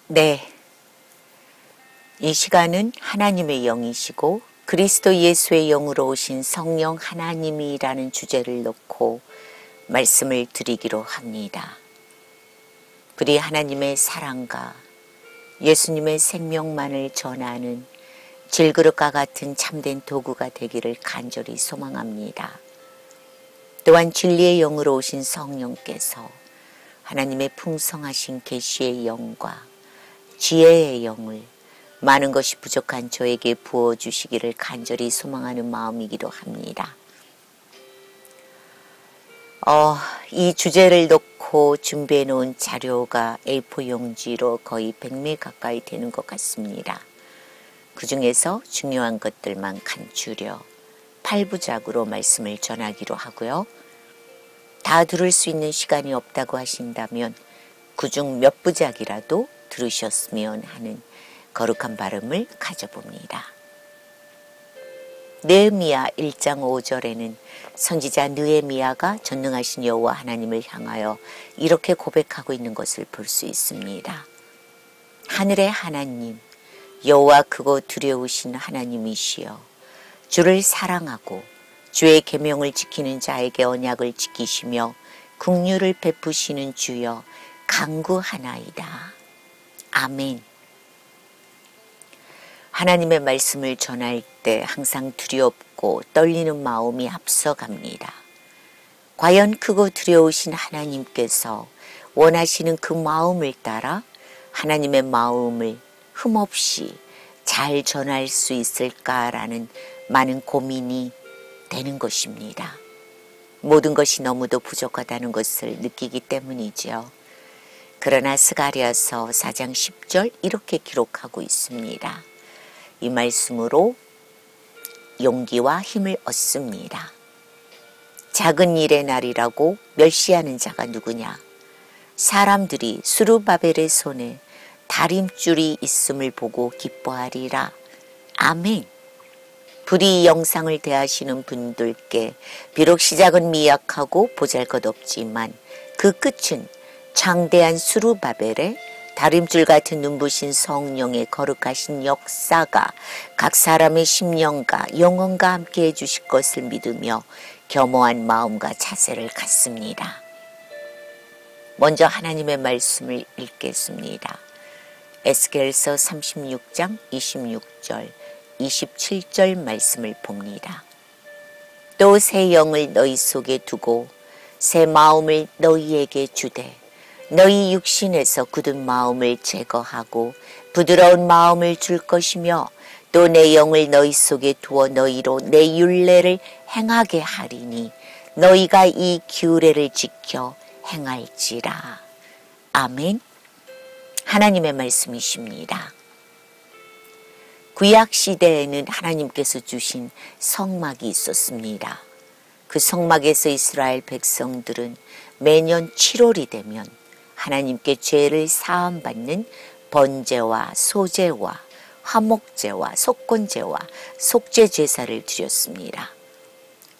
네, 이 시간은 하나님의 영이시고 그리스도 예수의 영으로 오신 성령 하나님이라는 주제를 놓고 말씀을 드리기로 합니다. 부디 하나님의 사랑과 예수님의 생명만을 전하는 질그릇과 같은 참된 도구가 되기를 간절히 소망합니다. 또한 진리의 영으로 오신 성령께서 하나님의 풍성하신 계시의 영과 지혜의 영을 많은 것이 부족한 저에게 부어주시기를 간절히 소망하는 마음이기도 합니다. 이 주제를 놓고 준비해 놓은 자료가 A4 용지로 거의 100매 가까이 되는 것 같습니다. 그 중에서 중요한 것들만 간추려 8부작으로 말씀을 전하기로 하고요. 다 들을 수 있는 시간이 없다고 하신다면 그중 몇 부작이라도 들으셨으면 하는 거룩한 바람을 가져봅니다. 느헤미야 1장 5절에는 선지자 느헤미야가 전능하신 여호와 하나님을 향하여 이렇게 고백하고 있는 것을 볼 수 있습니다. 하늘의 하나님, 여호와 크고 두려우신 하나님이시여, 주를 사랑하고 주의 계명을 지키는 자에게 언약을 지키시며 긍휼을 베푸시는 주여 간구하나이다. 아멘. 하나님의 말씀을 전할 때 항상 두렵고 떨리는 마음이 앞서갑니다. 과연 크고 두려우신 하나님께서 원하시는 그 마음을 따라 하나님의 마음을 흠없이 잘 전할 수 있을까라는 많은 고민이 되는 것입니다. 모든 것이 너무도 부족하다는 것을 느끼기 때문이죠. 그러나 스가랴서 4장 10절 이렇게 기록하고 있습니다. 이 말씀으로 용기와 힘을 얻습니다. 작은 일의 날이라고 멸시하는 자가 누구냐? 사람들이 스룹바벨의 손에 다림줄이 있음을 보고 기뻐하리라. 아멘. 부디 이 영상을 대하시는 분들께 비록 시작은 미약하고 보잘것없지만 그 끝은 창대한 스룹바벨의 다림줄 같은 눈부신 성령의 거룩하신 역사가 각 사람의 심령과 영혼과 함께 해주실 것을 믿으며 겸허한 마음과 자세를 갖습니다. 먼저 하나님의 말씀을 읽겠습니다. 에스겔서 36장 26절 27절 말씀을 봅니다. 또 새 영을 너희 속에 두고 새 마음을 너희에게 주되 너희 육신에서 굳은 마음을 제거하고 부드러운 마음을 줄 것이며 또 내 영을 너희 속에 두어 너희로 내 율례를 행하게 하리니 너희가 이 규례를 지켜 행할지라. 아멘. 하나님의 말씀이십니다. 구약 시대에는 하나님께서 주신 성막이 있었습니다. 그 성막에서 이스라엘 백성들은 매년 7월이 되면 하나님께 죄를 사함받는 번제와 소제와 화목제와 속건제와 속죄 제사를 드렸습니다.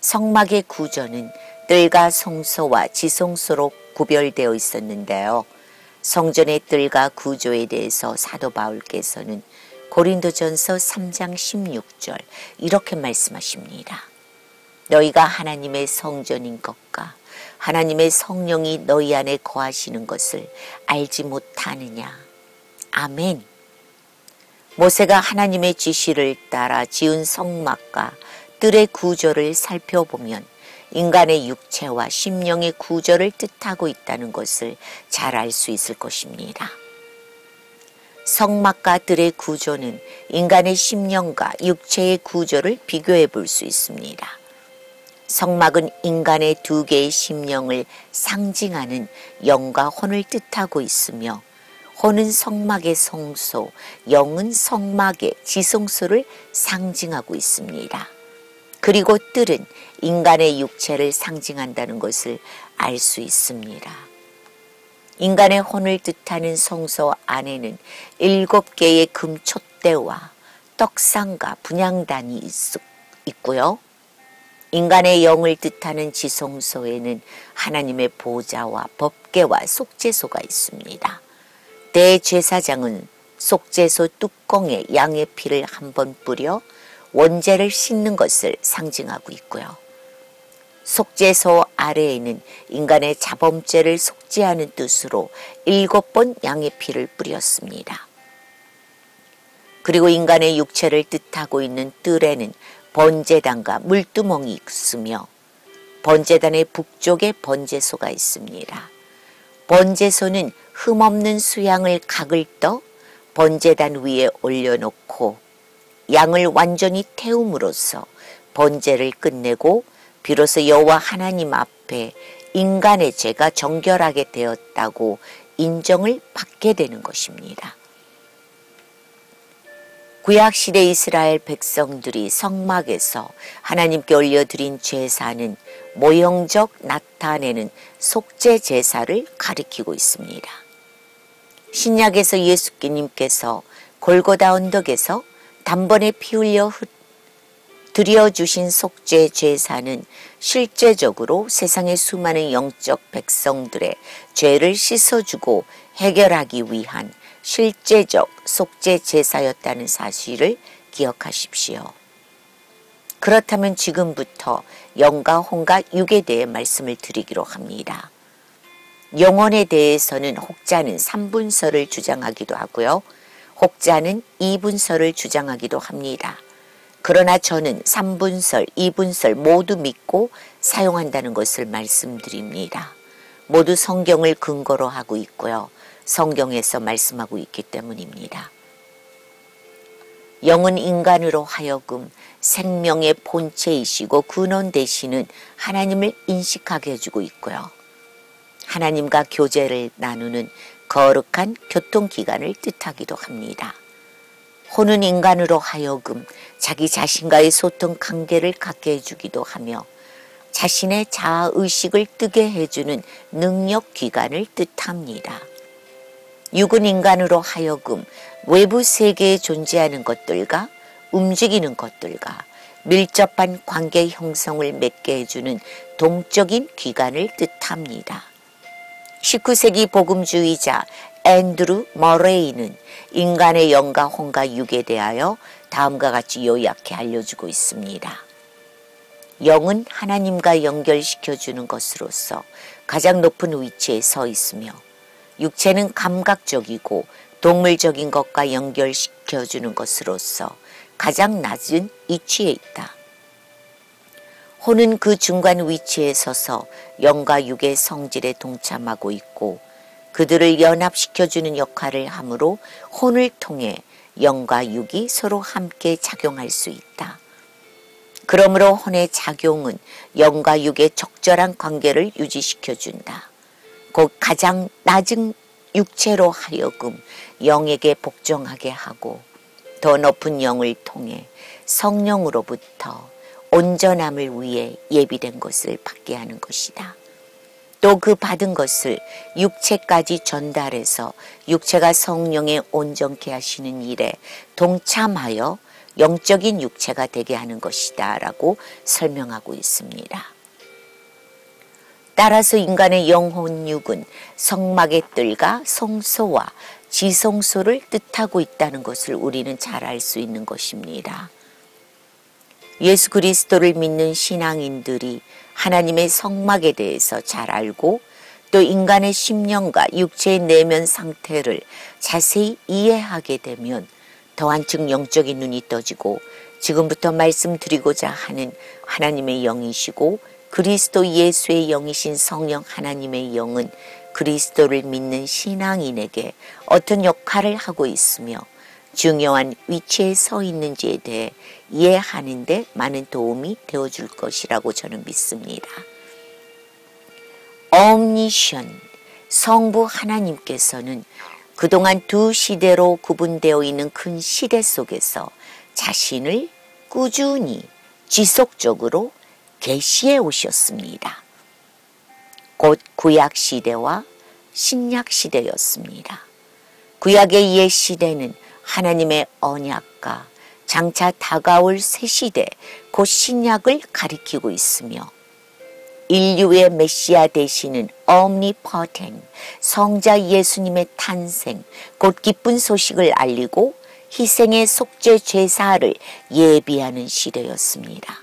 성막의 구조는 뜰과 성소와 지성소로 구별되어 있었는데요. 성전의 뜰과 구조에 대해서 사도 바울께서는 고린도전서 3장 16절 이렇게 말씀하십니다. 너희가 하나님의 성전인 것과 하나님의 성령이 너희 안에 거하시는 것을 알지 못하느냐. 아멘. 모세가 하나님의 지시를 따라 지은 성막과 뜰의 구조를 살펴보면 인간의 육체와 심령의 구조를 뜻하고 있다는 것을 잘 알 수 있을 것입니다. 성막과 뜰의 구조는 인간의 심령과 육체의 구조를 비교해 볼 수 있습니다. 성막은 인간의 두 개의 심령을 상징하는 영과 혼을 뜻하고 있으며 혼은 성막의 성소, 영은 성막의 지성소를 상징하고 있습니다. 그리고 뜰은 인간의 육체를 상징한다는 것을 알 수 있습니다. 인간의 혼을 뜻하는 성소 안에는 7개의 금 촛대와 떡상과 분향단이 있고요. 인간의 영을 뜻하는 지성소에는 하나님의 보좌와 법궤와 속죄소가 있습니다. 대제사장은 속죄소 뚜껑에 양의 피를 한번 뿌려 원죄를 씻는 것을 상징하고 있고요. 속죄소 아래에는 인간의 자범죄를 속죄하는 뜻으로 7번 양의 피를 뿌렸습니다. 그리고 인간의 육체를 뜻하고 있는 뜰에는 번제단과 물두멍이 있으며 번제단의 북쪽에 번제소가 있습니다. 번제소는 흠없는 수양을 각을 떠 번제단 위에 올려놓고 양을 완전히 태움으로써 번제를 끝내고 비로소 여호와 하나님 앞에 인간의 죄가 정결하게 되었다고 인정을 받게 되는 것입니다. 구약시대 이스라엘 백성들이 성막에서 하나님께 올려드린 제사는 모형적 나타내는 속죄 제사를 가리키고 있습니다. 신약에서 예수님께서 골고다 언덕에서 단번에 피 흘려 드려주신 속죄 제사는 실제적으로 세상의 수많은 영적 백성들의 죄를 씻어주고 해결하기 위한 실제적 속죄 제사였다는 사실을 기억하십시오. 그렇다면 지금부터 영과 혼과 육에 대해 말씀을 드리기로 합니다. 영혼에 대해서는 혹자는 3분설을 주장하기도 하고요. 혹자는 2분설을 주장하기도 합니다. 그러나 저는 3분설, 2분설 모두 믿고 사용한다는 것을 말씀드립니다. 모두 성경을 근거로 하고 있고요. 성경에서 말씀하고 있기 때문입니다. 영은 인간으로 하여금 생명의 본체이시고 근원 되시는 하나님을 인식하게 해주고 있고요. 하나님과 교제를 나누는 거룩한 교통기관을 뜻하기도 합니다. 혼은 인간으로 하여금 자기 자신과의 소통 관계를 갖게 해주기도 하며 자신의 자아의식을 뜨게 해주는 능력기관을 뜻합니다. 육은 인간으로 하여금 외부 세계에 존재하는 것들과 움직이는 것들과 밀접한 관계 형성을 맺게 해주는 동적인 기관을 뜻합니다. 19세기 복음주의자 앤드루 머레이는 인간의 영과 혼과 육에 대하여 다음과 같이 요약해 알려주고 있습니다. 영은 하나님과 연결시켜주는 것으로서 가장 높은 위치에 서 있으며 육체는 감각적이고 동물적인 것과 연결시켜주는 것으로서 가장 낮은 위치에 있다. 혼은 그 중간 위치에 서서 영과 육의 성질에 동참하고 있고 그들을 연합시켜주는 역할을 하므로 혼을 통해 영과 육이 서로 함께 작용할 수 있다. 그러므로 혼의 작용은 영과 육의 적절한 관계를 유지시켜준다. 곧 가장 낮은 육체로 하여금 영에게 복종하게 하고 더 높은 영을 통해 성령으로부터 온전함을 위해 예비된 것을 받게 하는 것이다. 또 그 받은 것을 육체까지 전달해서 육체가 성령에 온전케 하시는 일에 동참하여 영적인 육체가 되게 하는 것이다 라고 설명하고 있습니다. 따라서 인간의 영혼 육은 성막의 뜰과 성소와 지성소를 뜻하고 있다는 것을 우리는 잘 알 수 있는 것입니다. 예수 그리스도를 믿는 신앙인들이 하나님의 성막에 대해서 잘 알고 또 인간의 심령과 육체의 내면 상태를 자세히 이해하게 되면 더 한층 영적인 눈이 떠지고 지금부터 말씀드리고자 하는 하나님의 영이시고 그리스도 예수의 영이신 성령 하나님의 영은 그리스도를 믿는 신앙인에게 어떤 역할을 하고 있으며 중요한 위치에 서 있는지에 대해 이해하는 데 많은 도움이 되어줄 것이라고 저는 믿습니다. omniscient, 성부 하나님께서는 그동안 두 시대로 구분되어 있는 큰 시대 속에서 자신을 꾸준히 지속적으로 계시해 오셨습니다. 곧 구약 시대와 신약 시대였습니다. 구약의 옛 시대는 하나님의 언약과 장차 다가올 새 시대, 곧 신약을 가리키고 있으며 인류의 메시아 되시는 omnipotent 성자 예수님의 탄생, 곧 기쁜 소식을 알리고 희생의 속죄 제사를 예비하는 시대였습니다.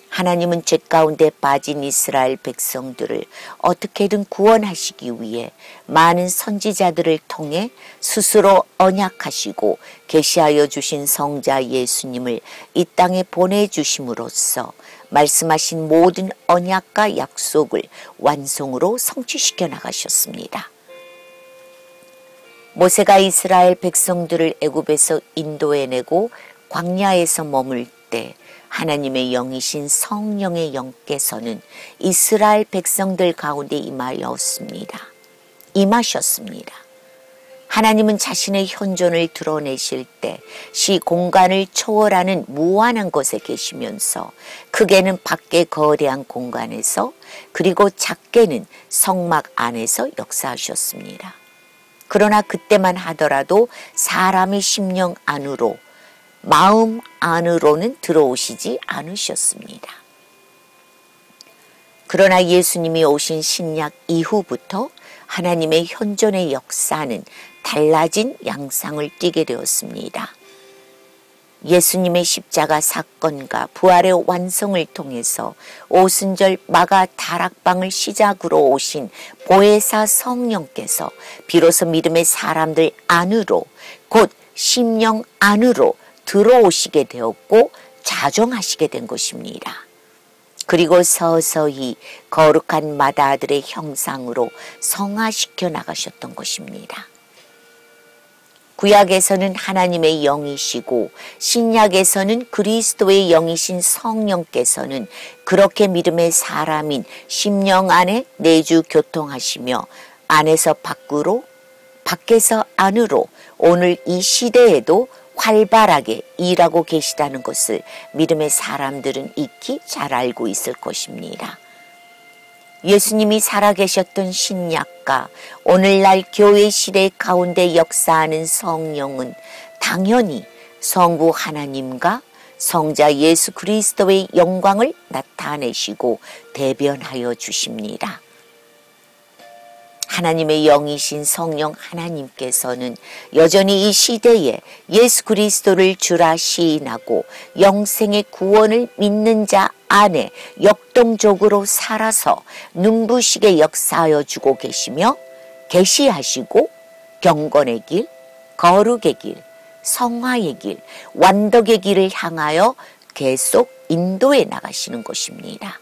하나님은 죄 가운데 빠진 이스라엘 백성들을 어떻게든 구원하시기 위해 많은 선지자들을 통해 스스로 언약하시고 계시하여 주신 성자 예수님을 이 땅에 보내주심으로써 말씀하신 모든 언약과 약속을 완성으로 성취시켜 나가셨습니다. 모세가 이스라엘 백성들을 애굽에서 인도해내고 광야에서 머물 때 하나님의 영이신 성령의 영께서는 이스라엘 백성들 가운데 임하셨습니다. 하나님은 자신의 현존을 드러내실 때 시 공간을 초월하는 무한한 곳에 계시면서 크게는 밖의 거대한 공간에서 그리고 작게는 성막 안에서 역사하셨습니다. 그러나 그때만 하더라도 사람의 심령 안으로 마음 안으로는 들어오시지 않으셨습니다. 그러나 예수님이 오신 신약 이후부터 하나님의 현존의 역사는 달라진 양상을 띠게 되었습니다. 예수님의 십자가 사건과 부활의 완성을 통해서 오순절 마가 다락방을 시작으로 오신 보혜사 성령께서 비로소 믿음의 사람들 안으로 곧 심령 안으로 들어오시게 되었고 자정하시게 된 것입니다. 그리고 서서히 거룩한 마다들의 형상으로 성화시켜 나가셨던 것입니다. 구약에서는 하나님의 영이시고 신약에서는 그리스도의 영이신 성령께서는 그렇게 믿음의 사람인 심령 안에 내주 교통하시며 안에서 밖으로 밖에서 안으로 오늘 이 시대에도 활발하게 일하고 계시다는 것을 믿음의 사람들은 익히 잘 알고 있을 것입니다. 예수님이 살아계셨던 신약과 오늘날 교회 시대 가운데 역사하는 성령은 당연히 성부 하나님과 성자 예수 그리스도의 영광을 나타내시고 대변하여 주십니다. 하나님의 영이신 성령 하나님께서는 여전히 이 시대에 예수 그리스도를 주라 시인하고 영생의 구원을 믿는 자 안에 역동적으로 살아서 눈부시게 역사하여 주고 계시며 계시하시고 경건의 길, 거룩의 길, 성화의 길, 완덕의 길을 향하여 계속 인도해 나가시는 것입니다.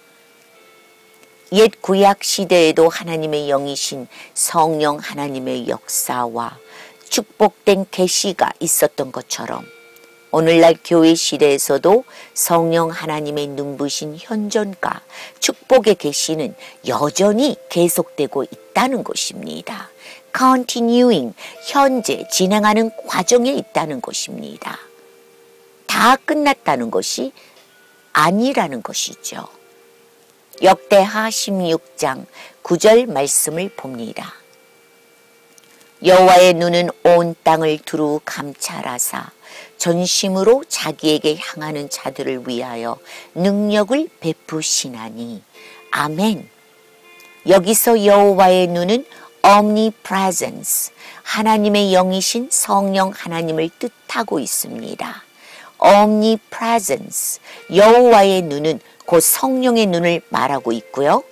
옛 구약 시대에도 하나님의 영이신 성령 하나님의 역사와 축복된 계시가 있었던 것처럼 오늘날 교회 시대에서도 성령 하나님의 눈부신 현존과 축복의 계시는 여전히 계속되고 있다는 것입니다. Continuing, 현재 진행하는 과정에 있다는 것입니다. 다 끝났다는 것이 아니라는 것이죠. 역대하 16장 9절 말씀을 봅니다. 여호와의 눈은 온 땅을 두루 감찰하사 전심으로 자기에게 향하는 자들을 위하여 능력을 베푸시나니. 아멘. 여기서 여호와의 눈은 omnipresence, 하나님의 영이신 성령 하나님을 뜻하고 있습니다. omnipresence, 여호와의 눈은 곧 성령의 눈을 말하고 있고요.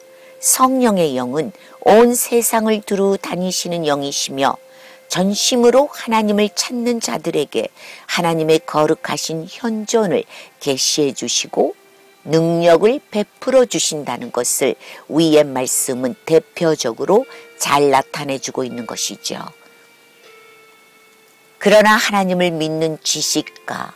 성령의 영은 온 세상을 두루 다니시는 영이시며 전심으로 하나님을 찾는 자들에게 하나님의 거룩하신 현존을 계시해 주시고 능력을 베풀어 주신다는 것을 위의 말씀은 대표적으로 잘 나타내 주고 있는 것이죠. 그러나 하나님을 믿는 지식과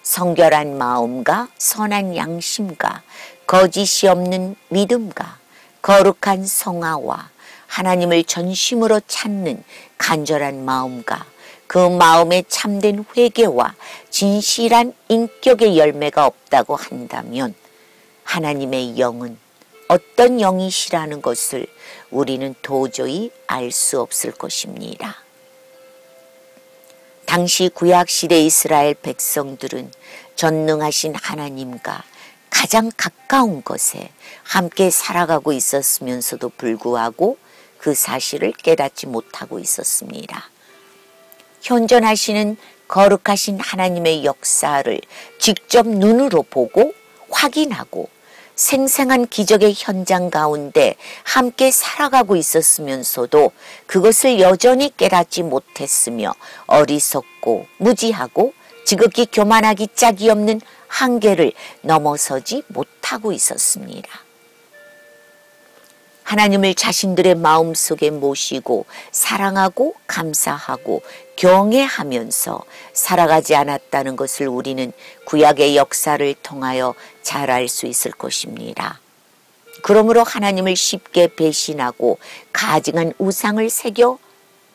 성결한 마음과 선한 양심과 거짓이 없는 믿음과 거룩한 성화와 하나님을 전심으로 찾는 간절한 마음과 그 마음에 참된 회개와 진실한 인격의 열매가 없다고 한다면 하나님의 영은 어떤 영이시라는 것을 우리는 도저히 알 수 없을 것입니다. 당시 구약시대 이스라엘 백성들은 전능하신 하나님과 가장 가까운 것에 함께 살아가고 있었으면서도 불구하고 그 사실을 깨닫지 못하고 있었습니다. 현존하시는 거룩하신 하나님의 역사를 직접 눈으로 보고 확인하고 생생한 기적의 현장 가운데 함께 살아가고 있었으면서도 그것을 여전히 깨닫지 못했으며 어리석고 무지하고 지극히 교만하기 짝이 없는 한계를 넘어서지 못하고 있었습니다. 하나님을 자신들의 마음속에 모시고 사랑하고 감사하고 경외하면서 살아가지 않았다는 것을 우리는 구약의 역사를 통하여 잘 알 수 있을 것입니다. 그러므로 하나님을 쉽게 배신하고 가증한 우상을 새겨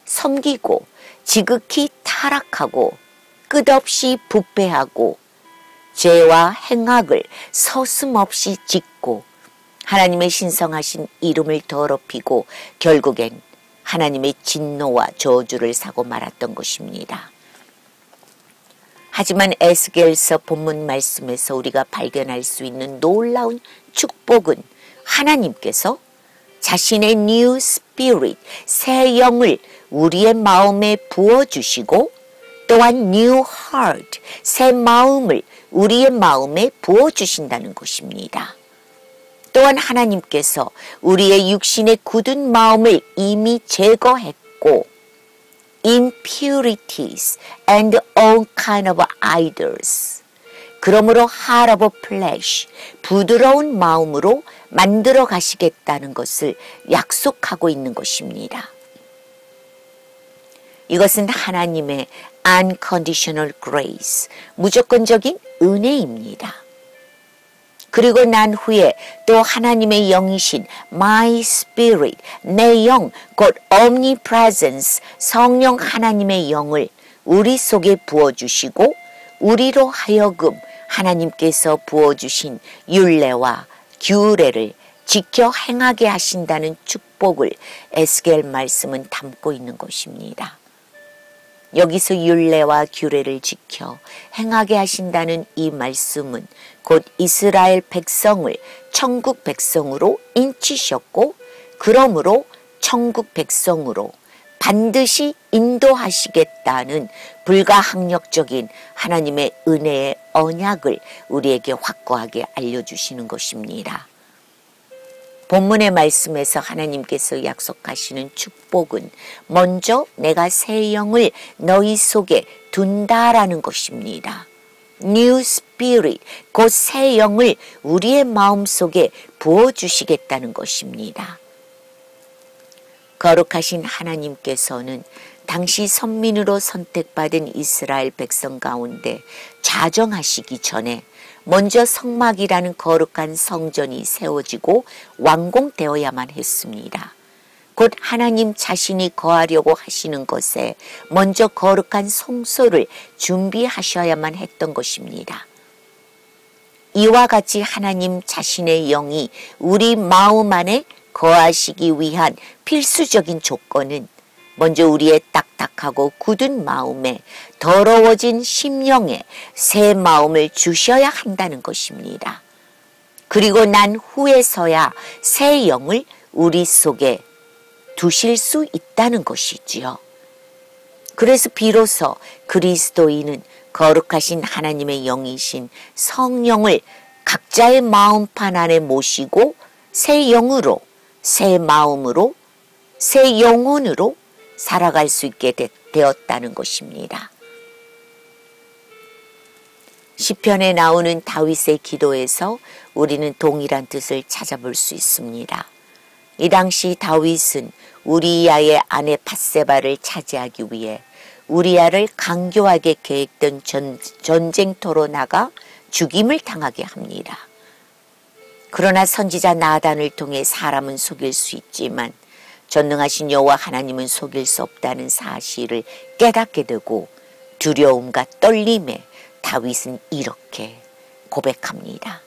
섬기고 지극히 타락하고 끝없이 부패하고 죄와 행악을 서슴없이 짓고 하나님의 신성하신 이름을 더럽히고 결국엔 하나님의 진노와 저주를 사고 말았던 것입니다. 하지만 에스겔서 본문 말씀에서 우리가 발견할 수 있는 놀라운 축복은 하나님께서 자신의 new spirit, 새 영을 우리의 마음에 부어주시고 또한 new heart, 새 마음을 우리의 마음에 부어주신다는 것입니다. 또한 하나님께서 우리의 육신의 굳은 마음을 이미 제거했고 impurities and all kind of idols 그러므로 heart of flesh 부드러운 마음으로 만들어 가시겠다는 것을 약속하고 있는 것입니다. 이것은 하나님의 unconditional grace 무조건적인 은혜입니다. 그리고 난 후에 또 하나님의 영이신 my spirit, 내 영, 곧 omnipresence, 성령 하나님의 영을 우리 속에 부어주시고 우리로 하여금 하나님께서 부어주신 율례와 규례를 지켜 행하게 하신다는 축복을 에스겔 말씀은 담고 있는 것입니다. 여기서 율례와 규례를 지켜 행하게 하신다는 이 말씀은 곧 이스라엘 백성을 천국 백성으로 인치셨고 그러므로 천국 백성으로 반드시 인도하시겠다는 불가항력적인 하나님의 은혜의 언약을 우리에게 확고하게 알려주시는 것입니다. 본문의 말씀에서 하나님께서 약속하시는 축복은 먼저 내가 새 영을 너희 속에 둔다라는 것입니다. New Spirit, 곧 새 영을 우리의 마음속에 부어주시겠다는 것입니다. 거룩하신 하나님께서는 당시 선민으로 선택받은 이스라엘 백성 가운데 자정하시기 전에 먼저 성막이라는 거룩한 성전이 세워지고 완공되어야만 했습니다. 곧 하나님 자신이 거하려고 하시는 것에 먼저 거룩한 성소를 준비하셔야만 했던 것입니다. 이와 같이 하나님 자신의 영이 우리 마음 안에 거하시기 위한 필수적인 조건은 먼저 우리의 딱딱하고 굳은 마음에 더러워진 심령에 새 마음을 주셔야 한다는 것입니다. 그리고 난 후에서야 새 영을 우리 속에 두실 수 있다는 것이지요. 그래서 비로소 그리스도인은 거룩하신 하나님의 영이신 성령을 각자의 마음판 안에 모시고 새 영으로, 새 마음으로, 새 영혼으로 살아갈 수 있게 되었다는 것입니다. 시편에 나오는 다윗의 기도에서 우리는 동일한 뜻을 찾아볼 수 있습니다. 이 당시 다윗은 우리야의 아내 밧세바를 차지하기 위해 우리야를 강교하게 계획된 전쟁터로 나가 죽임을 당하게 합니다. 그러나 선지자 나단을 통해 사람은 속일 수 있지만 전능하신 여호와 하나님은 속일 수 없다는 사실을 깨닫게 되고 두려움과 떨림에 다윗은 이렇게 고백합니다.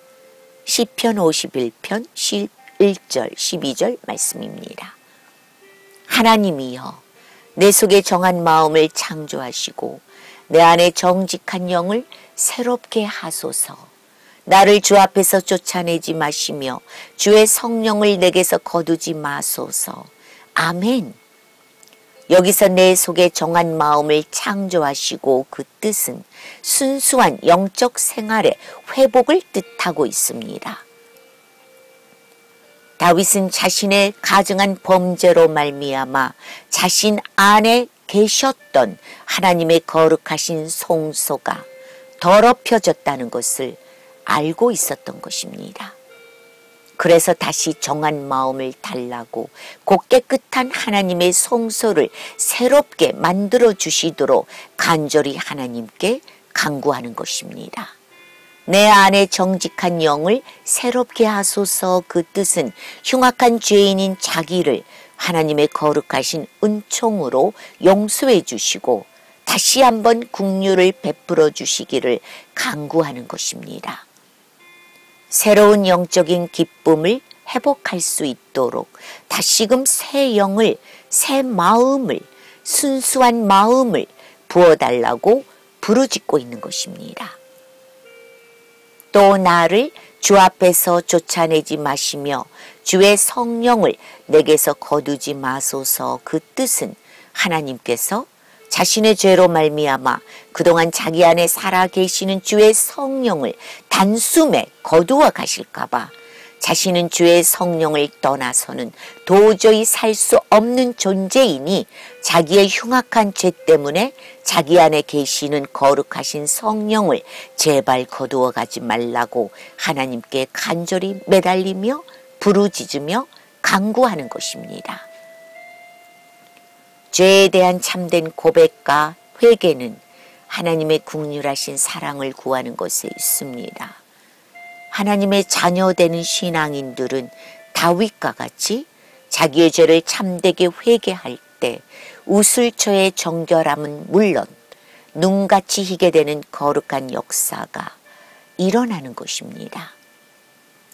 시편 51편 11절 12절 말씀입니다. 하나님이여 내 속에 정한 마음을 창조하시고 내 안에 정직한 영을 새롭게 하소서. 나를 주 앞에서 쫓아내지 마시며 주의 성령을 내게서 거두지 마소서. 아멘. 여기서 내 속에 정한 마음을 창조하시고 그 뜻은 순수한 영적 생활의 회복을 뜻하고 있습니다. 다윗은 자신의 가증한 범죄로 말미암아 자신 안에 계셨던 하나님의 거룩하신 성소가 더럽혀졌다는 것을 알고 있었던 것입니다. 그래서 다시 정한 마음을 달라고 곧 깨끗한 하나님의 성소를 새롭게 만들어 주시도록 간절히 하나님께 간구하는 것입니다. 내 안에 정직한 영을 새롭게 하소서. 그 뜻은 흉악한 죄인인 자기를 하나님의 거룩하신 은총으로 용서해 주시고 다시 한번 긍휼을 베풀어 주시기를 간구하는 것입니다. 새로운 영적인 기쁨을 회복할 수 있도록 다시금 새 영을, 새 마음을, 순수한 마음을 부어달라고 부르짖고 있는 것입니다. 또 나를 주 앞에서 쫓아내지 마시며 주의 성령을 내게서 거두지 마소서. 그 뜻은 하나님께서 자신의 죄로 말미암아 그동안 자기 안에 살아 계시는 주의 성령을 단숨에 거두어 가실까 봐 자신은 주의 성령을 떠나서는 도저히 살 수 없는 존재이니 자기의 흉악한 죄 때문에 자기 안에 계시는 거룩하신 성령을 제발 거두어 가지 말라고 하나님께 간절히 매달리며 부르짖으며 간구하는 것입니다. 죄에 대한 참된 고백과 회개는 하나님의 긍휼하신 사랑을 구하는 것에 있습니다. 하나님의 자녀되는 신앙인들은 다윗과 같이 자기의 죄를 참되게 회개할 때 우슬초의 정결함은 물론 눈같이 희게 되는 거룩한 역사가 일어나는 것입니다.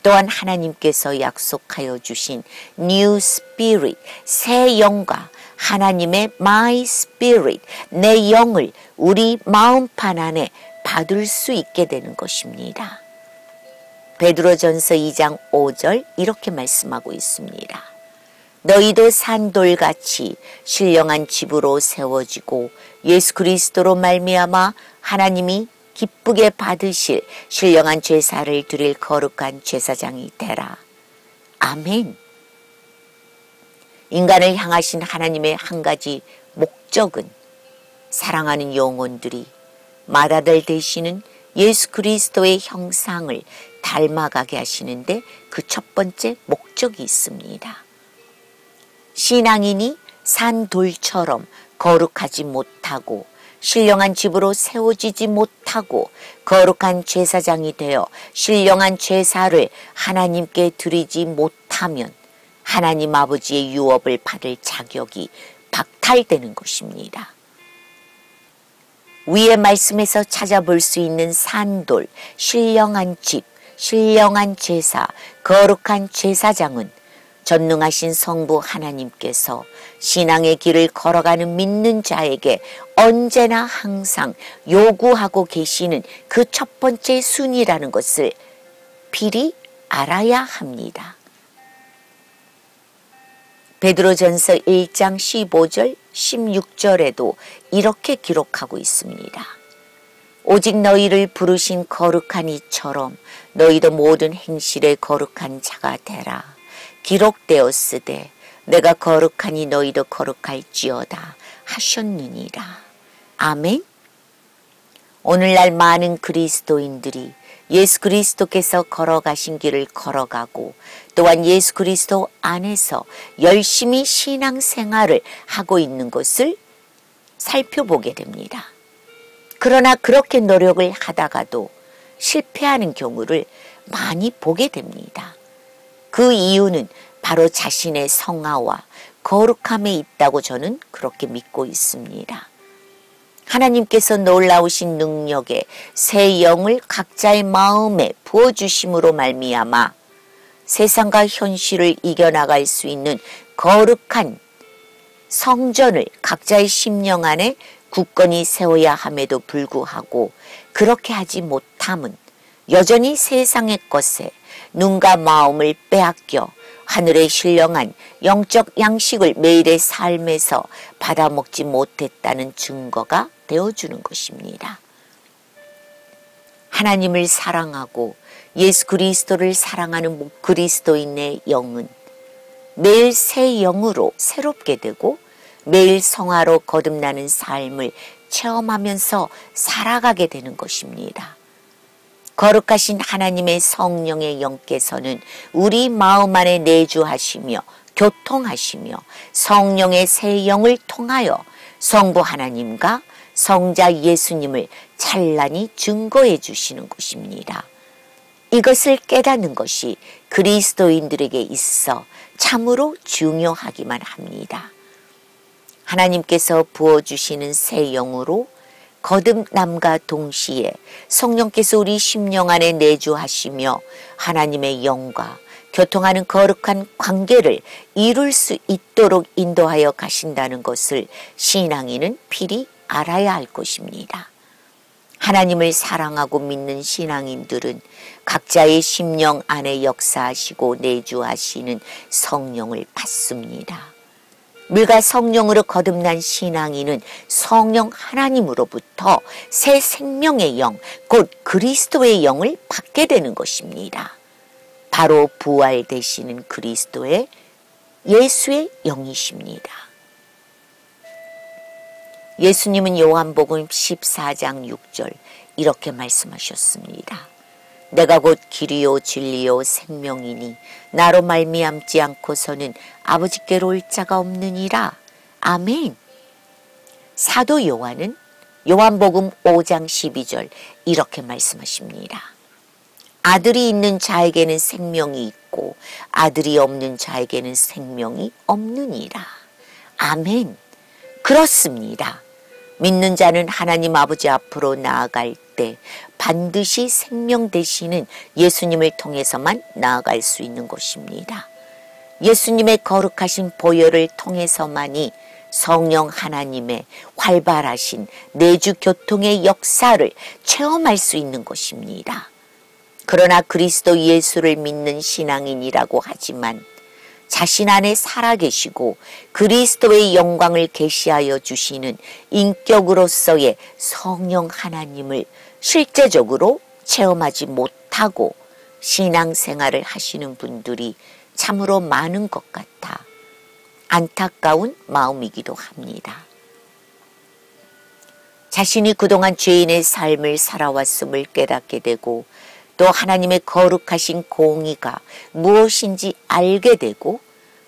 또한 하나님께서 약속하여 주신 New Spirit, 새 영과 하나님의 My Spirit, 내 영을 우리 마음판 안에 받을 수 있게 되는 것입니다. 베드로전서 2장 5절 이렇게 말씀하고 있습니다. 너희도 산돌같이 신령한 집으로 세워지고 예수 그리스도로 말미암아 하나님이 기쁘게 받으실 신령한 제사를 드릴 거룩한 제사장이 되라. 아멘. 인간을 향하신 하나님의 한 가지 목적은 사랑하는 영혼들이 맏아들 되시는 예수 그리스도의 형상을 닮아가게 하시는데 그 첫 번째 목적이 있습니다. 신앙인이 산돌처럼 거룩하지 못하고 신령한 집으로 세워지지 못하고 거룩한 제사장이 되어 신령한 제사를 하나님께 드리지 못하면 하나님 아버지의 유업을 받을 자격이 박탈되는 것입니다. 위의 말씀에서 찾아볼 수 있는 산돌, 신령한 집, 신령한 제사, 거룩한 제사장은 전능하신 성부 하나님께서 신앙의 길을 걸어가는 믿는 자에게 언제나 항상 요구하고 계시는 그 첫 번째 순위라는 것을 필히 알아야 합니다. 베드로전서 1장 15절 16절에도 이렇게 기록하고 있습니다. 오직 너희를 부르신 거룩한 이처럼 너희도 모든 행실에 거룩한 자가 되라. 기록되었으되 내가 거룩하니 너희도 거룩할지어다 하셨느니라. 아멘. 오늘날 많은 그리스도인들이 예수 그리스도께서 걸어가신 길을 걸어가고 또한 예수 그리스도 안에서 열심히 신앙생활을 하고 있는 것을 살펴보게 됩니다. 그러나 그렇게 노력을 하다가도 실패하는 경우를 많이 보게 됩니다. 그 이유는 바로 자신의 성화와 거룩함에 있다고 저는 그렇게 믿고 있습니다. 하나님께서 놀라우신 능력에 새 영을 각자의 마음에 부어주심으로 말미암아 세상과 현실을 이겨나갈 수 있는 거룩한 성전을 각자의 심령 안에 굳건히 세워야 함에도 불구하고 그렇게 하지 못함은 여전히 세상의 것에 눈과 마음을 빼앗겨 하늘의 신령한 영적 양식을 매일의 삶에서 받아먹지 못했다는 증거가 되어주는 것입니다. 하나님을 사랑하고 예수 그리스도를 사랑하는 그리스도인의 영은 매일 새 영으로 새롭게 되고 매일 성화로 거듭나는 삶을 체험하면서 살아가게 되는 것입니다. 거룩하신 하나님의 성령의 영께서는 우리 마음 안에 내주하시며 교통하시며 성령의 새 영을 통하여 성부 하나님과 성자 예수님을 찬란히 증거해 주시는 것입니다. 이것을 깨닫는 것이 그리스도인들에게 있어 참으로 중요하기만 합니다. 하나님께서 부어주시는 새 영으로 거듭남과 동시에 성령께서 우리 심령 안에 내주하시며 하나님의 영과 교통하는 거룩한 관계를 이룰 수 있도록 인도하여 가신다는 것을 신앙인은 필히 알아야 할 것입니다. 하나님을 사랑하고 믿는 신앙인들은 각자의 심령 안에 역사하시고 내주하시는 성령을 받습니다. 물과 성령으로 거듭난 신앙인은 성령 하나님으로부터 새 생명의 영, 곧 그리스도의 영을 받게 되는 것입니다. 바로 부활되시는 그리스도의 예수의 영이십니다. 예수님은 요한복음 14장 6절 이렇게 말씀하셨습니다. 내가 곧 길이요 진리요 생명이니 나로 말미암지 않고서는 아버지께로 올 자가 없느니라. 아멘. 사도 요한은 요한복음 5장 12절 이렇게 말씀하십니다. 아들이 있는 자에게는 생명이 있고 아들이 없는 자에게는 생명이 없느니라. 아멘. 그렇습니다. 믿는 자는 하나님 아버지 앞으로 나아갈 때 반드시 생명 되시는 예수님을 통해서만 나아갈 수 있는 것입니다. 예수님의 거룩하신 보혈을 통해서만이 성령 하나님의 활발하신 내주 교통의 역사를 체험할 수 있는 것입니다. 그러나 그리스도 예수를 믿는 신앙인이라고 하지만 자신 안에 살아계시고 그리스도의 영광을 계시하여 주시는 인격으로서의 성령 하나님을 실제적으로 체험하지 못하고 신앙생활을 하시는 분들이 참으로 많은 것 같아 안타까운 마음이기도 합니다. 자신이 그동안 죄인의 삶을 살아왔음을 깨닫게 되고 또 하나님의 거룩하신 공의가 무엇인지 알게 되고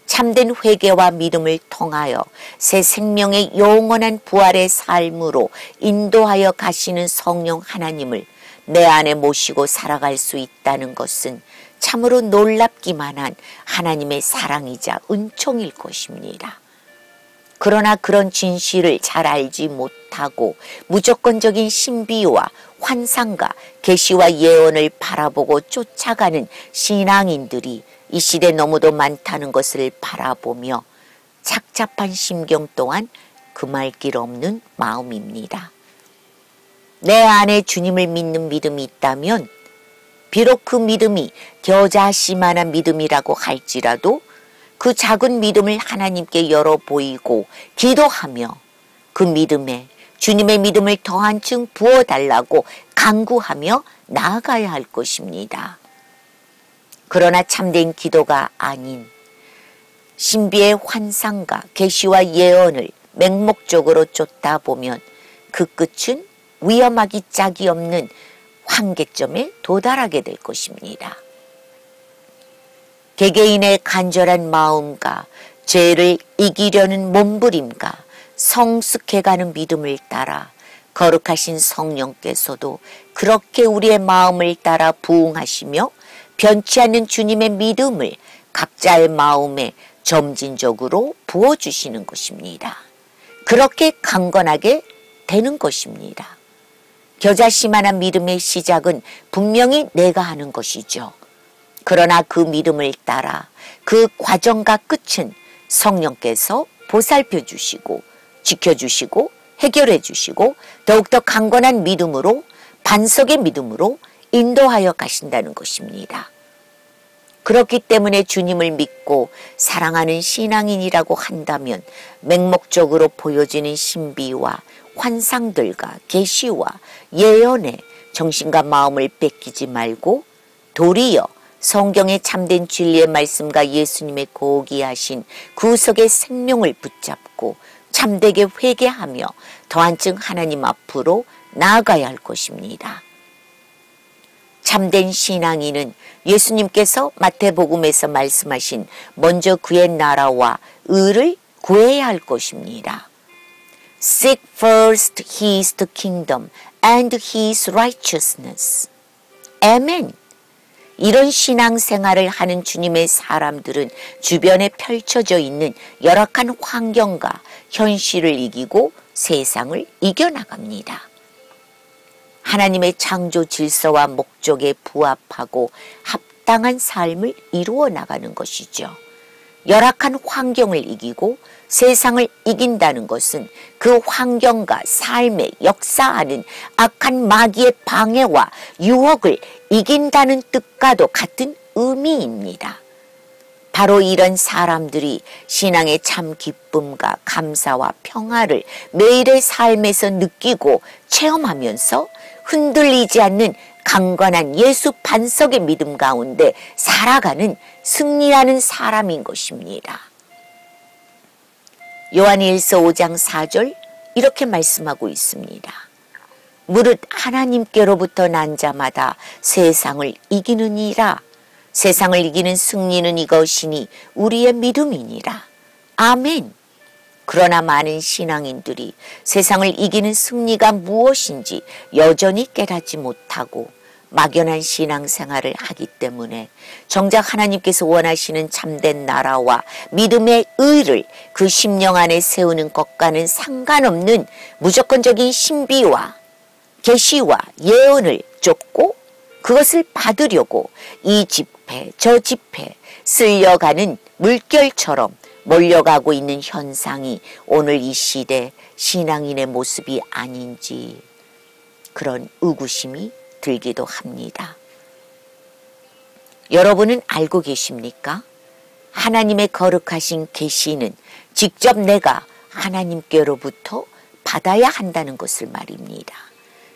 참된 회개와 믿음을 통하여 새 생명의 영원한 부활의 삶으로 인도하여 가시는 성령 하나님을 내 안에 모시고 살아갈 수 있다는 것은 참으로 놀랍기만 한 하나님의 사랑이자 은총일 것입니다. 그러나 그런 진실을 잘 알지 못하고 무조건적인 신비와 환상과 계시와 예언을 바라보고 쫓아가는 신앙인들이 이 시대 너무도 많다는 것을 바라보며 착잡한 심경 또한 금할 길 없는 마음입니다. 내 안에 주님을 믿는 믿음이 있다면 비록 그 믿음이 겨자씨만한 믿음이라고 할지라도 그 작은 믿음을 하나님께 열어 보이고 기도하며 그 믿음에 주님의 믿음을 더 한층 부어달라고 간구하며 나아가야 할 것입니다. 그러나 참된 기도가 아닌 신비의 환상과 계시와 예언을 맹목적으로 쫓다 보면 그 끝은 위험하기 짝이 없는 한계점에 도달하게 될 것입니다. 개개인의 간절한 마음과 죄를 이기려는 몸부림과 성숙해가는 믿음을 따라 거룩하신 성령께서도 그렇게 우리의 마음을 따라 부응하시며 변치 않는 주님의 믿음을 각자의 마음에 점진적으로 부어주시는 것입니다. 그렇게 강건하게 되는 것입니다. 겨자씨만한 믿음의 시작은 분명히 내가 하는 것이죠. 그러나 그 믿음을 따라 그 과정과 끝은 성령께서 보살펴 주시고 지켜주시고 해결해 주시고 더욱더 강건한 믿음으로 반석의 믿음으로 인도하여 가신다는 것입니다. 그렇기 때문에 주님을 믿고 사랑하는 신앙인이라고 한다면 맹목적으로 보여지는 신비와 환상들과 계시와 예언에 정신과 마음을 뺏기지 말고 도리어 성경의 참된 진리의 말씀과 예수님의 고귀하신 구속의 생명을 붙잡고 참되게 회개하며 더한층 하나님 앞으로 나아가야 할 것입니다. 참된 신앙인은 예수님께서 마태복음에서 말씀하신 먼저 그의 나라와 의를 구해야 할 것입니다. Seek first his kingdom and his righteousness. 아멘. 이런 신앙생활을 하는 주님의 사람들은 주변에 펼쳐져 있는 열악한 환경과 현실을 이기고 세상을 이겨나갑니다. 하나님의 창조 질서와 목적에 부합하고 합당한 삶을 이루어 나가는 것이죠. 열악한 환경을 이기고 세상을 이긴다는 것은 그 환경과 삶에 역사하는 악한 마귀의 방해와 유혹을 이긴다는 뜻과도 같은 의미입니다. 바로 이런 사람들이 신앙의 참 기쁨과 감사와 평화를 매일의 삶에서 느끼고 체험하면서 흔들리지 않는 강건한 예수 반석의 믿음 가운데 살아가는 승리하는 사람인 것입니다. 요한일서 5장 4절 이렇게 말씀하고 있습니다. 무릇 하나님께로부터 난 자마다 세상을 이기느니라. 세상을 이기는 승리는 이것이니 우리의 믿음이니라. 아멘. 그러나 많은 신앙인들이 세상을 이기는 승리가 무엇인지 여전히 깨닫지 못하고 막연한 신앙생활을 하기 때문에 정작 하나님께서 원하시는 참된 나라와 믿음의 의를 그 심령 안에 세우는 것과는 상관없는 무조건적인 신비와 계시와 예언을 쫓고 그것을 받으려고 이 집회 저 집회 쓸려가는 물결처럼 몰려가고 있는 현상이 오늘 이 시대 신앙인의 모습이 아닌지 그런 의구심이 들기도 합니다. 여러분은 알고 계십니까? 하나님의 거룩하신 계시는 직접 내가 하나님께로부터 받아야 한다는 것을 말입니다.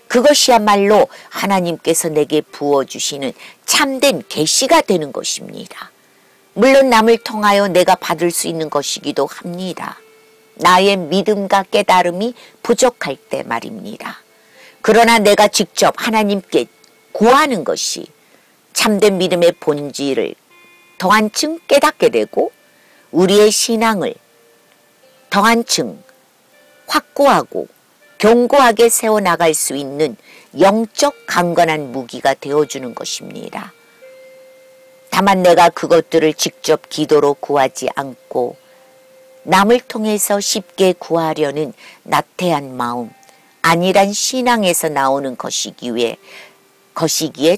그것이야말로 하나님께서 내게 부어주시는 참된 계시가 되는 것입니다. 물론 남을 통하여 내가 받을 수 있는 것이기도 합니다. 나의 믿음과 깨달음이 부족할 때 말입니다. 그러나 내가 직접 하나님께 구하는 것이 참된 믿음의 본질을 더한층 깨닫게 되고 우리의 신앙을 더한층 확고하고 견고하게 세워나갈 수 있는 영적 강건한 무기가 되어주는 것입니다. 다만 내가 그것들을 직접 기도로 구하지 않고 남을 통해서 쉽게 구하려는 나태한 마음, 안일한 신앙에서 나오는 것이기에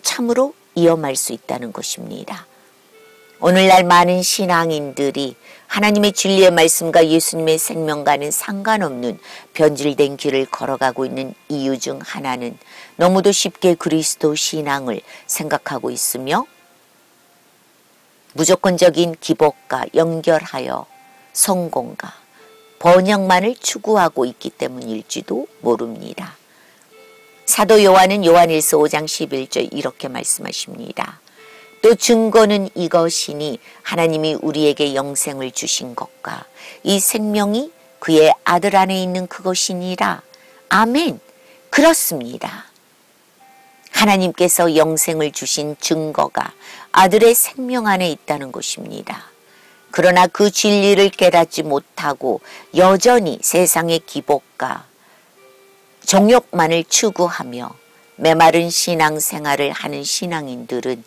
참으로 위험할 수 있다는 것입니다. 오늘날 많은 신앙인들이 하나님의 진리의 말씀과 예수님의 생명과는 상관없는 변질된 길을 걸어가고 있는 이유 중 하나는 너무도 쉽게 그리스도 신앙을 생각하고 있으며 무조건적인 기복과 연결하여 성공과 번영만을 추구하고 있기 때문일지도 모릅니다. 사도 요한은 요한일서 5장 11절 이렇게 말씀하십니다. 또 증거는 이것이니 하나님이 우리에게 영생을 주신 것과 이 생명이 그의 아들 안에 있는 그것이니라. 아멘. 그렇습니다. 하나님께서 영생을 주신 증거가 아들의 생명 안에 있다는 것입니다. 그러나 그 진리를 깨닫지 못하고 여전히 세상의 기복과 정욕만을 추구하며 메마른 신앙생활을 하는 신앙인들은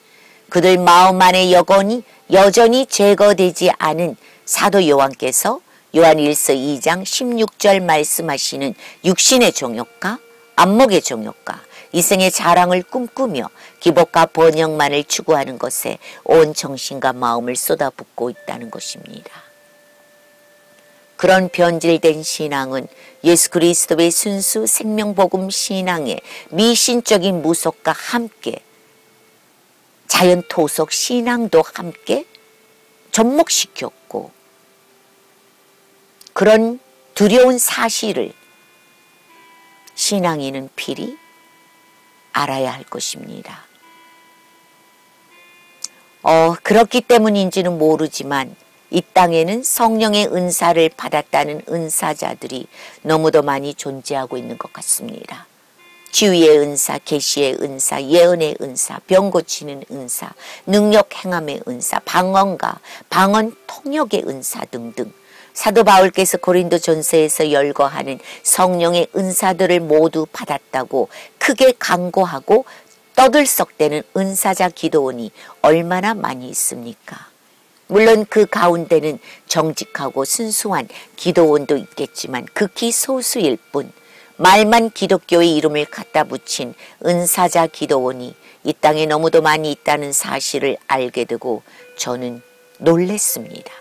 그들 마음 안에 여전히 제거되지 않은 사도 요한께서 요한일서 2장 16절 말씀하시는 육신의 정욕과 안목의 정욕과 이생의 자랑을 꿈꾸며 기복과 번영만을 추구하는 것에 온 정신과 마음을 쏟아붓고 있다는 것입니다. 그런 변질된 신앙은 예수 그리스도의 순수 생명복음 신앙의 미신적인 무속과 함께 자연 토속 신앙도 함께 접목시켰고, 그런 두려운 사실을 신앙인은 필히 알아야 할 것입니다. 그렇기 때문인지는 모르지만 이 땅에는 성령의 은사를 받았다는 은사자들이 너무도 많이 존재하고 있는 것 같습니다. 지위의 은사, 계시의 은사, 예언의 은사, 병 고치는 은사, 능력 행함의 은사, 방언가, 방언 통역의 은사 등등. 사도 바울께서 고린도전서에서 열거하는 성령의 은사들을 모두 받았다고 크게 강구하고 떠들썩대는 은사자 기도원이 얼마나 많이 있습니까? 물론 그 가운데는 정직하고 순수한 기도원도 있겠지만 극히 소수일 뿐, 말만 기독교의 이름을 갖다 붙인 은사자 기도원이 이 땅에 너무도 많이 있다는 사실을 알게 되고 저는 놀랬습니다.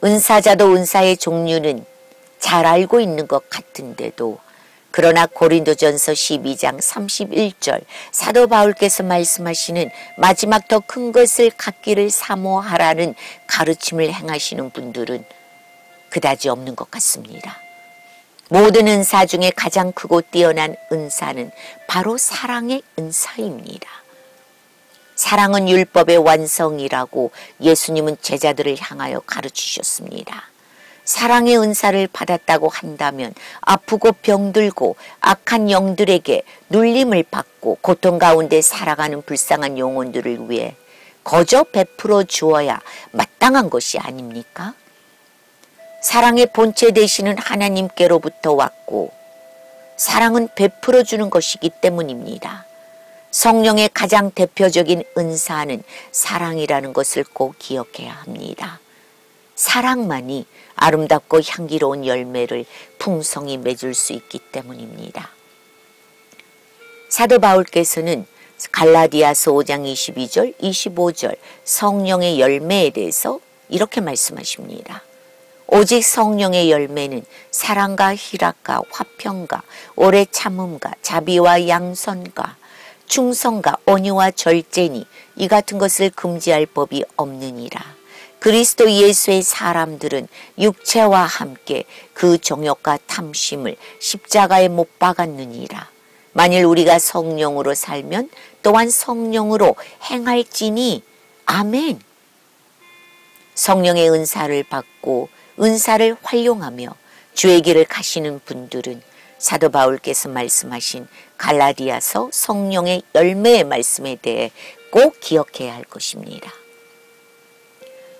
은사자도 은사의 종류는 잘 알고 있는 것 같은데도, 그러나 고린도전서 12장 31절 사도 바울께서 말씀하시는 마지막 더 큰 것을 갖기를 사모하라는 가르침을 행하시는 분들은 그다지 없는 것 같습니다. 모든 은사 중에 가장 크고 뛰어난 은사는 바로 사랑의 은사입니다. 사랑은 율법의 완성이라고 예수님은 제자들을 향하여 가르치셨습니다. 사랑의 은사를 받았다고 한다면 아프고 병들고 악한 영들에게 눌림을 받고 고통 가운데 살아가는 불쌍한 영혼들을 위해 거저 베풀어 주어야 마땅한 것이 아닙니까? 사랑의 본체 되시는 하나님께로부터 왔고 사랑은 베풀어 주는 것이기 때문입니다. 성령의 가장 대표적인 은사는 사랑이라는 것을 꼭 기억해야 합니다. 사랑만이 아름답고 향기로운 열매를 풍성히 맺을 수 있기 때문입니다. 사도 바울께서는 갈라디아서 5장 22절, 25절 성령의 열매에 대해서 이렇게 말씀하십니다. 오직 성령의 열매는 사랑과 희락과 화평과 오래 참음과 자비와 양선과 충성과 온유와 절제니 이 같은 것을 금지할 법이 없느니라. 그리스도 예수의 사람들은 육체와 함께 그 정욕과 탐심을 십자가에 못 박았느니라. 만일 우리가 성령으로 살면 또한 성령으로 행할지니 아멘. 성령의 은사를 받고 은사를 활용하며 주의 길을 가시는 분들은 사도 바울께서 말씀하신 갈라디아서 성령의 열매의 말씀에 대해 꼭 기억해야 할 것입니다.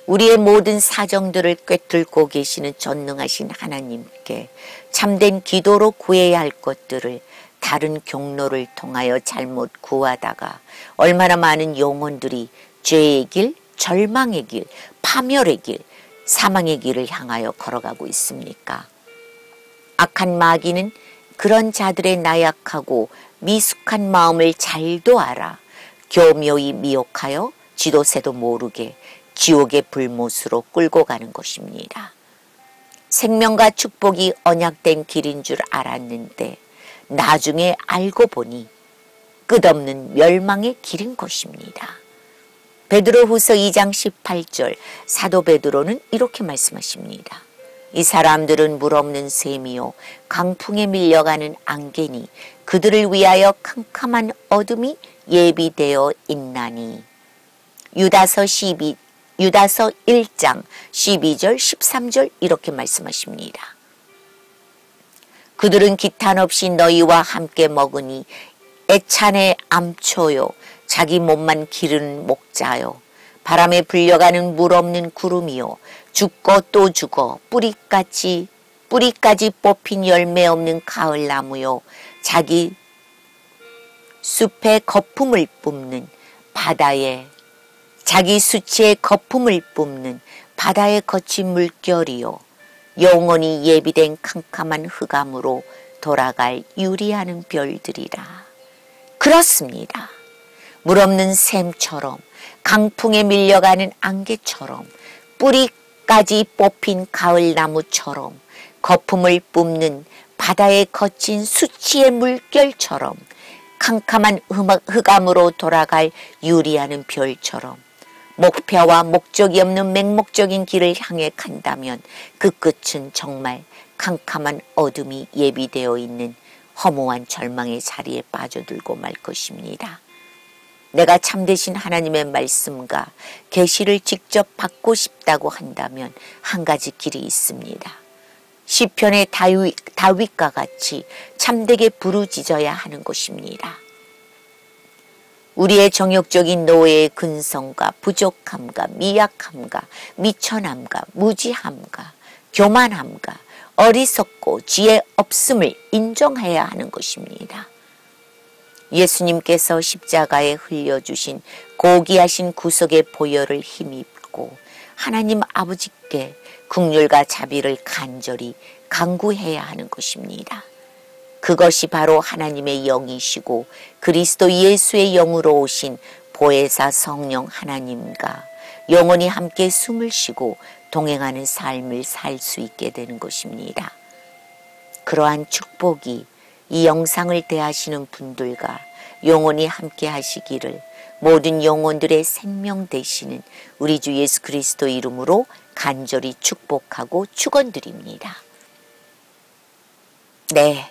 우리의 모든 사정들을 꿰뚫고 계시는 전능하신 하나님께 참된 기도로 구해야 할 것들을 다른 경로를 통하여 잘못 구하다가 얼마나 많은 영혼들이 죄의 길, 절망의 길, 파멸의 길, 사망의 길을 향하여 걸어가고 있습니까? 악한 마귀는 그런 자들의 나약하고 미숙한 마음을 잘도 알아 교묘히 미혹하여 지도새도 모르게 지옥의 불못으로 끌고 가는 것입니다. 생명과 축복이 언약된 길인 줄 알았는데 나중에 알고 보니 끝없는 멸망의 길인 것입니다. 베드로후서 2장 18절 사도 베드로는 이렇게 말씀하십니다. 이 사람들은 물 없는 샘이요 강풍에 밀려가는 안개니 그들을 위하여 캄캄한 어둠이 예비되어 있나니. 유다서 1장 12절 13절 이렇게 말씀하십니다. 그들은 기탄 없이 너희와 함께 먹으니 애찬의 암초요 자기 몸만 기르는 목자요 바람에 불려가는 물 없는 구름이요 죽고 또 죽어 뿌리까지 뽑힌 열매 없는 가을나무요 자기 숲에 거품을 뿜는 바다에 자기 수치에 거품을 뿜는 바다의 거친 물결이요 영원히 예비된 캄캄한 흑암으로 돌아갈 유리하는 별들이라. 그렇습니다. 물 없는 샘처럼 강풍에 밀려가는 안개처럼 뿌리까지 뽑힌 가을나무처럼 거품을 뿜는 바다의 거친 수치의 물결처럼 캄캄한 흑암으로 돌아갈 유리하는 별처럼 목표와 목적이 없는 맹목적인 길을 향해 간다면 그 끝은 정말 캄캄한 어둠이 예비되어 있는 허무한 절망의 자리에 빠져들고 말 것입니다. 내가 참되신 하나님의 말씀과 계시를 직접 받고 싶다고 한다면 한 가지 길이 있습니다. 시편의 다윗과 같이 참되게 부르짖어야 하는 것입니다. 우리의 정욕적인 노예의 근성과 부족함과 미약함과 미천함과 무지함과 교만함과 어리석고 지혜 없음을 인정해야 하는 것입니다. 예수님께서 십자가에 흘려주신 고귀하신 구속의 보혈을 힘입고 하나님 아버지께 긍휼과 자비를 간절히 간구해야 하는 것입니다. 그것이 바로 하나님의 영이시고 그리스도 예수의 영으로 오신 보혜사 성령 하나님과 영원히 함께 숨을 쉬고 동행하는 삶을 살 수 있게 되는 것입니다. 그러한 축복이 이 영상을 대하시는 분들과 영원히 함께 하시기를 모든 영혼들의 생명 되시는 우리 주 예수 그리스도 이름으로 간절히 축복하고 축원드립니다. 네,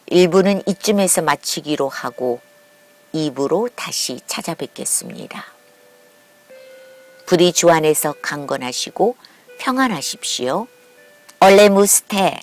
1부는 이쯤에서 마치기로 하고 2부로 다시 찾아뵙겠습니다. 부디 주 안에서 강건하시고 평안하십시오. 올레무스테